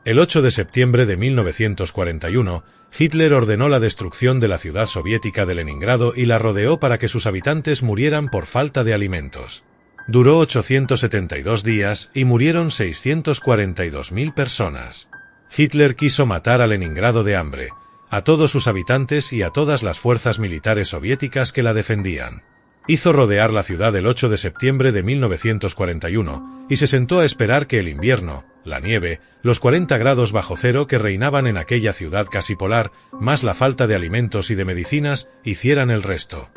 El 8 de septiembre de 1941, Hitler ordenó la destrucción de la ciudad soviética de Leningrado y la rodeó para que sus habitantes murieran por falta de alimentos. Duró 872 días y murieron 642.000 personas. Hitler quiso matar a Leningrado de hambre, a todos sus habitantes y a todas las fuerzas militares soviéticas que la defendían. Hizo rodear la ciudad el 8 de septiembre de 1941 y se sentó a esperar que el invierno, la nieve, los 40 grados bajo cero que reinaban en aquella ciudad casi polar, más la falta de alimentos y de medicinas, hicieran el resto.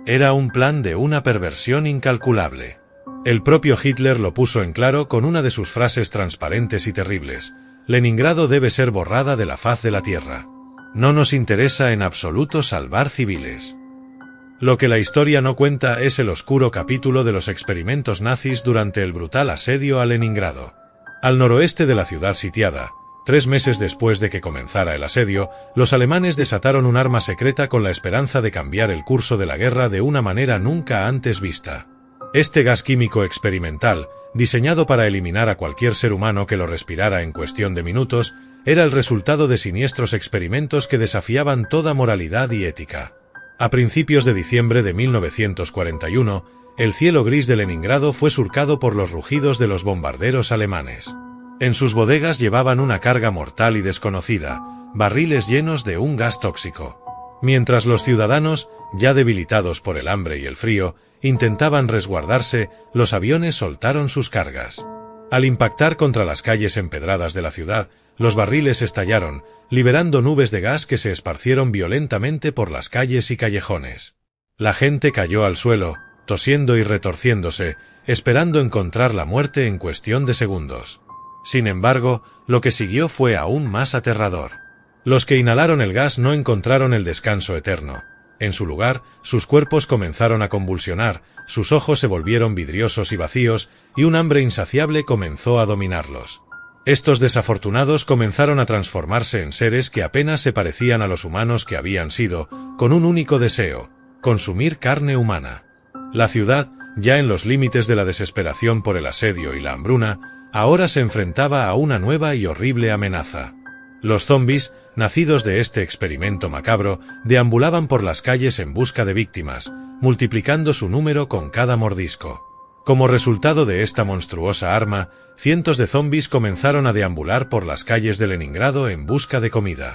Era un plan de una perversión incalculable. El propio Hitler lo puso en claro con una de sus frases transparentes y terribles: Leningrado debe ser borrada de la faz de la tierra. No nos interesa en absoluto salvar civiles. Lo que la historia no cuenta es el oscuro capítulo de los experimentos nazis durante el brutal asedio a Leningrado. Al noroeste de la ciudad sitiada, 3 meses después de que comenzara el asedio, los alemanes desataron un arma secreta con la esperanza de cambiar el curso de la guerra de una manera nunca antes vista. Este gas químico experimental, diseñado para eliminar a cualquier ser humano que lo respirara en cuestión de minutos, era el resultado de siniestros experimentos que desafiaban toda moralidad y ética. A principios de diciembre de 1941, el cielo gris de Leningrado fue surcado por los rugidos de los bombarderos alemanes. En sus bodegas llevaban una carga mortal y desconocida, barriles llenos de un gas tóxico. Mientras los ciudadanos, ya debilitados por el hambre y el frío, intentaban resguardarse, los aviones soltaron sus cargas. Al impactar contra las calles empedradas de la ciudad, los barriles estallaron, liberando nubes de gas que se esparcieron violentamente por las calles y callejones. La gente cayó al suelo, tosiendo y retorciéndose, esperando encontrar la muerte en cuestión de segundos. Sin embargo, lo que siguió fue aún más aterrador. Los que inhalaron el gas no encontraron el descanso eterno. En su lugar, sus cuerpos comenzaron a convulsionar, sus ojos se volvieron vidriosos y vacíos, y un hambre insaciable comenzó a dominarlos. Estos desafortunados comenzaron a transformarse en seres que apenas se parecían a los humanos que habían sido, con un único deseo: consumir carne humana. La ciudad, ya en los límites de la desesperación por el asedio y la hambruna, ahora se enfrentaba a una nueva y horrible amenaza. Los zombis, nacidos de este experimento macabro, deambulaban por las calles en busca de víctimas, multiplicando su número con cada mordisco. Como resultado de esta monstruosa arma, cientos de zombis comenzaron a deambular por las calles de Leningrado en busca de comida.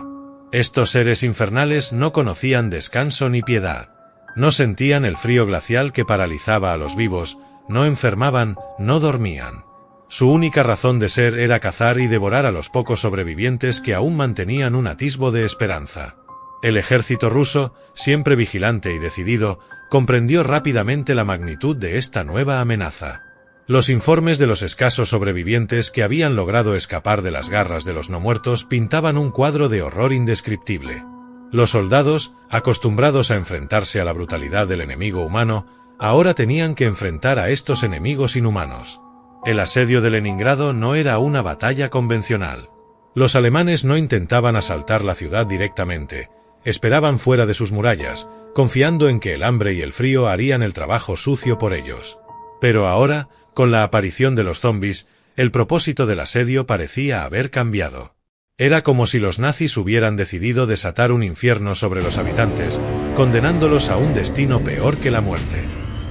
Estos seres infernales no conocían descanso ni piedad. No sentían el frío glacial que paralizaba a los vivos, no enfermaban, no dormían. Su única razón de ser era cazar y devorar a los pocos sobrevivientes que aún mantenían un atisbo de esperanza. El ejército ruso, siempre vigilante y decidido, comprendió rápidamente la magnitud de esta nueva amenaza. Los informes de los escasos sobrevivientes que habían logrado escapar de las garras de los no muertos pintaban un cuadro de horror indescriptible. Los soldados, acostumbrados a enfrentarse a la brutalidad del enemigo humano, ahora tenían que enfrentar a estos enemigos inhumanos. El asedio de Leningrado no era una batalla convencional. Los alemanes no intentaban asaltar la ciudad directamente, esperaban fuera de sus murallas, confiando en que el hambre y el frío harían el trabajo sucio por ellos. Pero ahora, con la aparición de los zombis, el propósito del asedio parecía haber cambiado. Era como si los nazis hubieran decidido desatar un infierno sobre los habitantes, condenándolos a un destino peor que la muerte.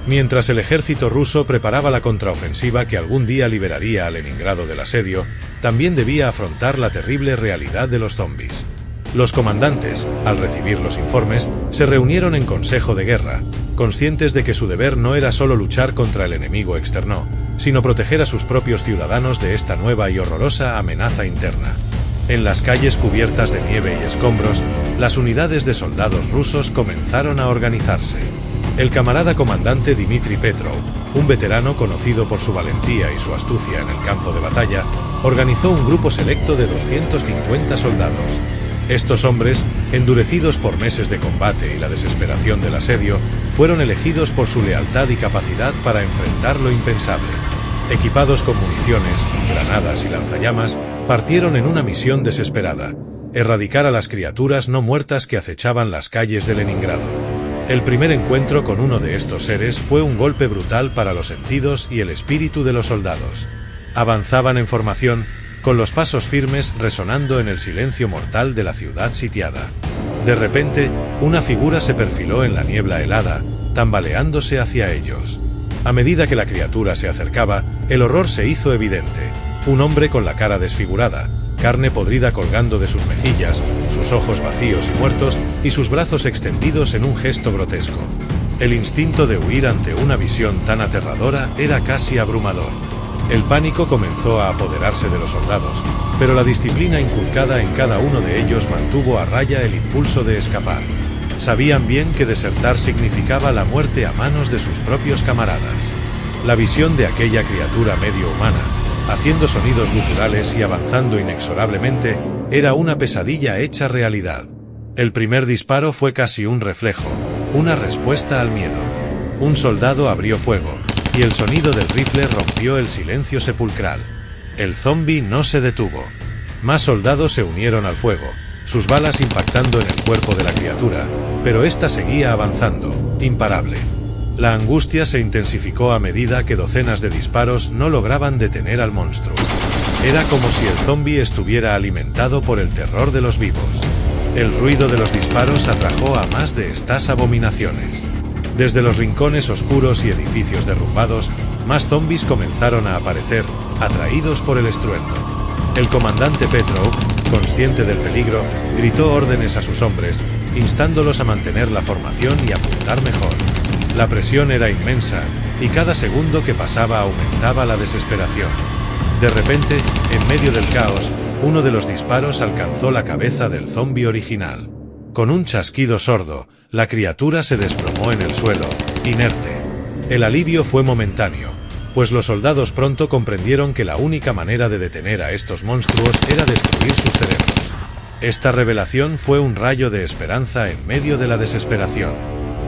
Mientras el ejército ruso preparaba la contraofensiva que algún día liberaría a Leningrado del asedio, también debía afrontar la terrible realidad de los zombis. Los comandantes, al recibir los informes, se reunieron en consejo de guerra, conscientes de que su deber no era solo luchar contra el enemigo externo, sino proteger a sus propios ciudadanos de esta nueva y horrorosa amenaza interna. En las calles cubiertas de nieve y escombros, las unidades de soldados rusos comenzaron a organizarse. El camarada comandante Dmitry Petrov, un veterano conocido por su valentía y su astucia en el campo de batalla, organizó un grupo selecto de 250 soldados. Estos hombres, endurecidos por meses de combate y la desesperación del asedio, fueron elegidos por su lealtad y capacidad para enfrentar lo impensable. Equipados con municiones, granadas y lanzallamas, partieron en una misión desesperada: erradicar a las criaturas no muertas que acechaban las calles de Leningrado. El primer encuentro con uno de estos seres fue un golpe brutal para los sentidos y el espíritu de los soldados. Avanzaban en formación, con los pasos firmes resonando en el silencio mortal de la ciudad sitiada. De repente, una figura se perfiló en la niebla helada, tambaleándose hacia ellos. A medida que la criatura se acercaba, el horror se hizo evidente. Un hombre con la cara desfigurada, carne podrida colgando de sus mejillas, sus ojos vacíos y muertos, y sus brazos extendidos en un gesto grotesco. El instinto de huir ante una visión tan aterradora era casi abrumador. El pánico comenzó a apoderarse de los soldados, pero la disciplina inculcada en cada uno de ellos mantuvo a raya el impulso de escapar. Sabían bien que desertar significaba la muerte a manos de sus propios camaradas. La visión de aquella criatura medio humana, haciendo sonidos guturales y avanzando inexorablemente, era una pesadilla hecha realidad. El primer disparo fue casi un reflejo, una respuesta al miedo. Un soldado abrió fuego, y el sonido del rifle rompió el silencio sepulcral. El zombi no se detuvo. Más soldados se unieron al fuego, sus balas impactando en el cuerpo de la criatura, pero ésta seguía avanzando, imparable. La angustia se intensificó a medida que docenas de disparos no lograban detener al monstruo. Era como si el zombi estuviera alimentado por el terror de los vivos. El ruido de los disparos atrajo a más de estas abominaciones. Desde los rincones oscuros y edificios derrumbados, más zombis comenzaron a aparecer, atraídos por el estruendo. El comandante Petrov, consciente del peligro, gritó órdenes a sus hombres, instándolos a mantener la formación y apuntar mejor. La presión era inmensa, y cada segundo que pasaba aumentaba la desesperación. De repente, en medio del caos, uno de los disparos alcanzó la cabeza del zombi original. Con un chasquido sordo, la criatura se desplomó en el suelo, inerte. El alivio fue momentáneo, pues los soldados pronto comprendieron que la única manera de detener a estos monstruos era destruir sus cerebros. Esta revelación fue un rayo de esperanza en medio de la desesperación.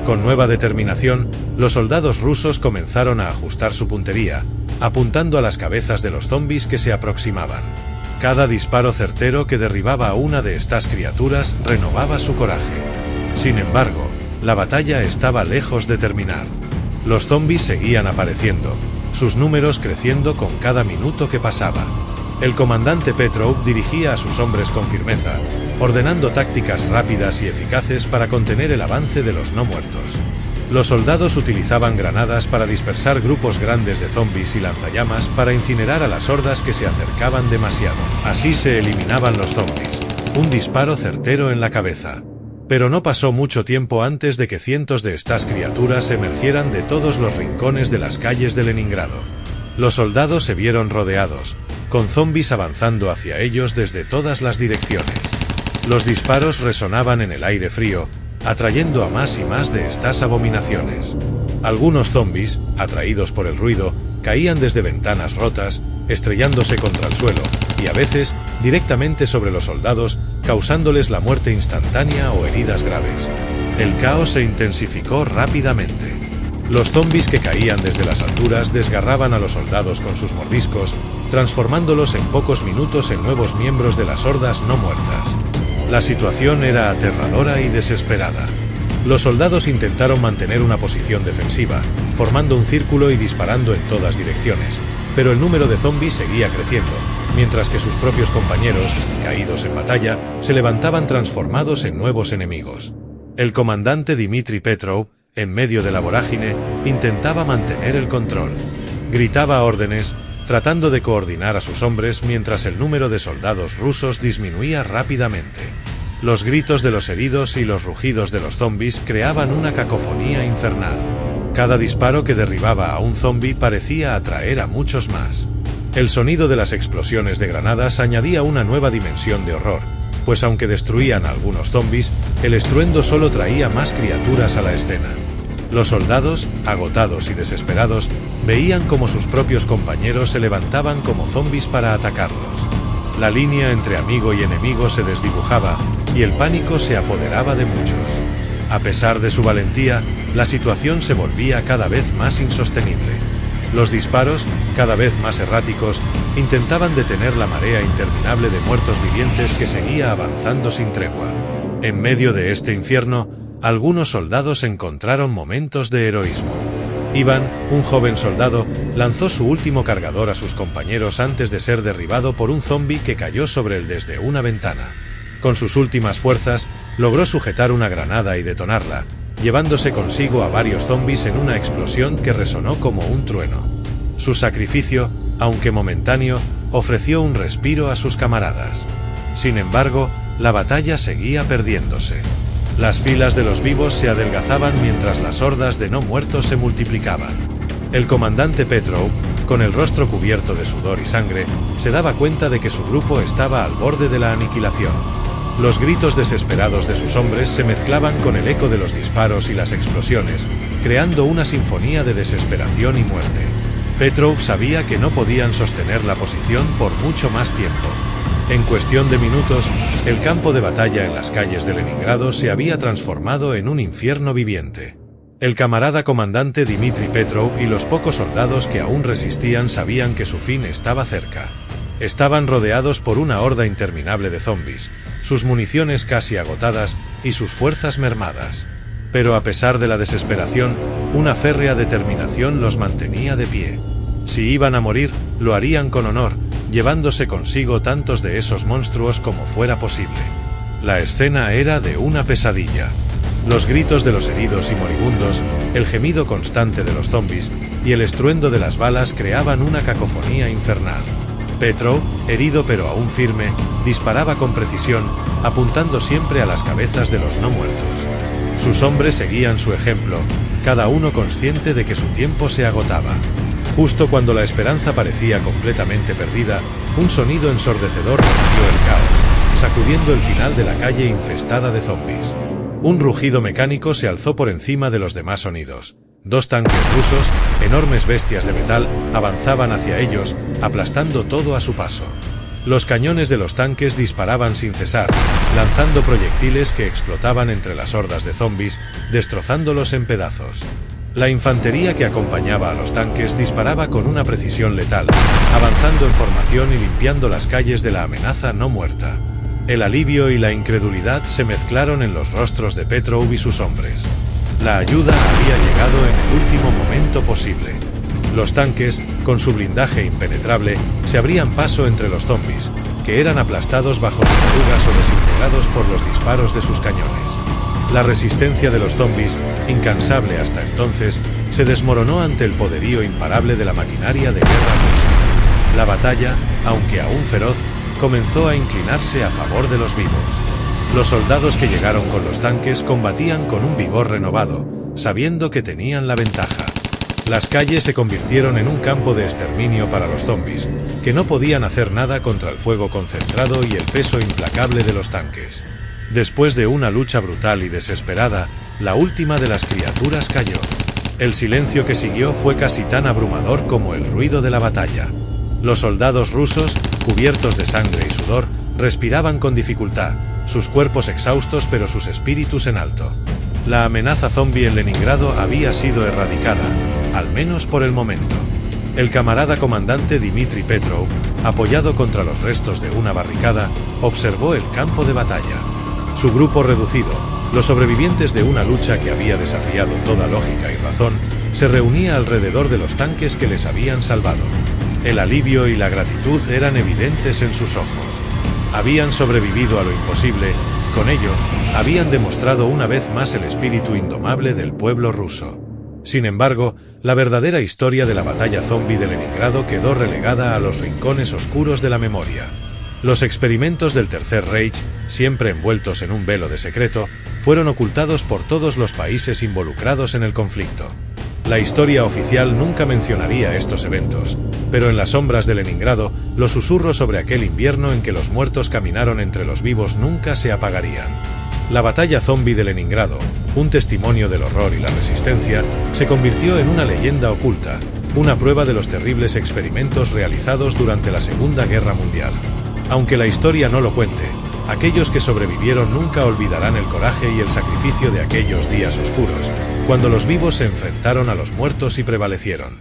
Con nueva determinación, los soldados rusos comenzaron a ajustar su puntería, apuntando a las cabezas de los zombis que se aproximaban. Cada disparo certero que derribaba a una de estas criaturas renovaba su coraje. Sin embargo, la batalla estaba lejos de terminar. Los zombis seguían apareciendo, sus números creciendo con cada minuto que pasaba. El comandante Petrov dirigía a sus hombres con firmeza, ordenando tácticas rápidas y eficaces para contener el avance de los no muertos. Los soldados utilizaban granadas para dispersar grupos grandes de zombis y lanzallamas para incinerar a las hordas que se acercaban demasiado. Así se eliminaban los zombis. Un disparo certero en la cabeza. Pero no pasó mucho tiempo antes de que cientos de estas criaturas emergieran de todos los rincones de las calles de Leningrado. Los soldados se vieron rodeados, con zombis avanzando hacia ellos desde todas las direcciones. Los disparos resonaban en el aire frío, atrayendo a más y más de estas abominaciones. Algunos zombis, atraídos por el ruido, caían desde ventanas rotas, estrellándose contra el suelo, y a veces, directamente sobre los soldados, causándoles la muerte instantánea o heridas graves. El caos se intensificó rápidamente. Los zombis que caían desde las alturas desgarraban a los soldados con sus mordiscos, transformándolos en pocos minutos en nuevos miembros de las hordas no muertas. La situación era aterradora y desesperada. Los soldados intentaron mantener una posición defensiva, formando un círculo y disparando en todas direcciones, pero el número de zombis seguía creciendo, mientras que sus propios compañeros, caídos en batalla, se levantaban transformados en nuevos enemigos. El comandante Dmitri Petrov, en medio de la vorágine, intentaba mantener el control. Gritaba órdenes, tratando de coordinar a sus hombres mientras el número de soldados rusos disminuía rápidamente. Los gritos de los heridos y los rugidos de los zombis creaban una cacofonía infernal. Cada disparo que derribaba a un zombi parecía atraer a muchos más. El sonido de las explosiones de granadas añadía una nueva dimensión de horror, pues aunque destruían a algunos zombis, el estruendo solo traía más criaturas a la escena. Los soldados, agotados y desesperados, veían como sus propios compañeros se levantaban como zombis para atacarlos. La línea entre amigo y enemigo se desdibujaba, y el pánico se apoderaba de muchos. A pesar de su valentía, la situación se volvía cada vez más insostenible. Los disparos, cada vez más erráticos, intentaban detener la marea interminable de muertos vivientes que seguía avanzando sin tregua. En medio de este infierno, algunos soldados encontraron momentos de heroísmo. Iván, un joven soldado, lanzó su último cargador a sus compañeros antes de ser derribado por un zombi que cayó sobre él desde una ventana. Con sus últimas fuerzas, logró sujetar una granada y detonarla, llevándose consigo a varios zombis en una explosión que resonó como un trueno. Su sacrificio, aunque momentáneo, ofreció un respiro a sus camaradas. Sin embargo, la batalla seguía perdiéndose. Las filas de los vivos se adelgazaban mientras las hordas de no muertos se multiplicaban. El comandante Petrov, con el rostro cubierto de sudor y sangre, se daba cuenta de que su grupo estaba al borde de la aniquilación. Los gritos desesperados de sus hombres se mezclaban con el eco de los disparos y las explosiones, creando una sinfonía de desesperación y muerte. Petrov sabía que no podían sostener la posición por mucho más tiempo. En cuestión de minutos, el campo de batalla en las calles de Leningrado se había transformado en un infierno viviente. El camarada comandante Dmitri Petrov y los pocos soldados que aún resistían sabían que su fin estaba cerca. Estaban rodeados por una horda interminable de zombis, sus municiones casi agotadas y sus fuerzas mermadas. Pero a pesar de la desesperación, una férrea determinación los mantenía de pie. Si iban a morir, lo harían con honor, llevándose consigo tantos de esos monstruos como fuera posible. La escena era de una pesadilla. Los gritos de los heridos y moribundos, el gemido constante de los zombis y el estruendo de las balas creaban una cacofonía infernal. Petrov, herido pero aún firme, disparaba con precisión, apuntando siempre a las cabezas de los no muertos. Sus hombres seguían su ejemplo, cada uno consciente de que su tiempo se agotaba. Justo cuando la esperanza parecía completamente perdida, un sonido ensordecedor rompió el caos, sacudiendo el final de la calle infestada de zombis. Un rugido mecánico se alzó por encima de los demás sonidos. 2 tanques rusos, enormes bestias de metal, avanzaban hacia ellos, aplastando todo a su paso. Los cañones de los tanques disparaban sin cesar, lanzando proyectiles que explotaban entre las hordas de zombis, destrozándolos en pedazos. La infantería que acompañaba a los tanques disparaba con una precisión letal, avanzando en formación y limpiando las calles de la amenaza no muerta. El alivio y la incredulidad se mezclaron en los rostros de Petrov y sus hombres. La ayuda había llegado en el último momento posible. Los tanques, con su blindaje impenetrable, se abrían paso entre los zombis, que eran aplastados bajo sus orugas o desintegrados por los disparos de sus cañones. La resistencia de los zombis, incansable hasta entonces, se desmoronó ante el poderío imparable de la maquinaria de guerra rusa. La batalla, aunque aún feroz, comenzó a inclinarse a favor de los vivos. Los soldados que llegaron con los tanques combatían con un vigor renovado, sabiendo que tenían la ventaja. Las calles se convirtieron en un campo de exterminio para los zombis, que no podían hacer nada contra el fuego concentrado y el peso implacable de los tanques. Después de una lucha brutal y desesperada, la última de las criaturas cayó. El silencio que siguió fue casi tan abrumador como el ruido de la batalla. Los soldados rusos, cubiertos de sangre y sudor, respiraban con dificultad, sus cuerpos exhaustos pero sus espíritus en alto. La amenaza zombie en Leningrado había sido erradicada, al menos por el momento. El camarada comandante Dmitri Petrov, apoyado contra los restos de una barricada, observó el campo de batalla. Su grupo reducido, los sobrevivientes de una lucha que había desafiado toda lógica y razón, se reunía alrededor de los tanques que les habían salvado. El alivio y la gratitud eran evidentes en sus ojos. Habían sobrevivido a lo imposible, con ello, habían demostrado una vez más el espíritu indomable del pueblo ruso. Sin embargo, la verdadera historia de la batalla zombie de Leningrado quedó relegada a los rincones oscuros de la memoria. Los experimentos del Tercer Reich, siempre envueltos en un velo de secreto, fueron ocultados por todos los países involucrados en el conflicto. La historia oficial nunca mencionaría estos eventos, pero en las sombras de Leningrado, los susurros sobre aquel invierno en que los muertos caminaron entre los vivos nunca se apagarían. La batalla zombie de Leningrado, un testimonio del horror y la resistencia, se convirtió en una leyenda oculta, una prueba de los terribles experimentos realizados durante la Segunda Guerra Mundial. Aunque la historia no lo cuente, aquellos que sobrevivieron nunca olvidarán el coraje y el sacrificio de aquellos días oscuros, cuando los vivos se enfrentaron a los muertos y prevalecieron.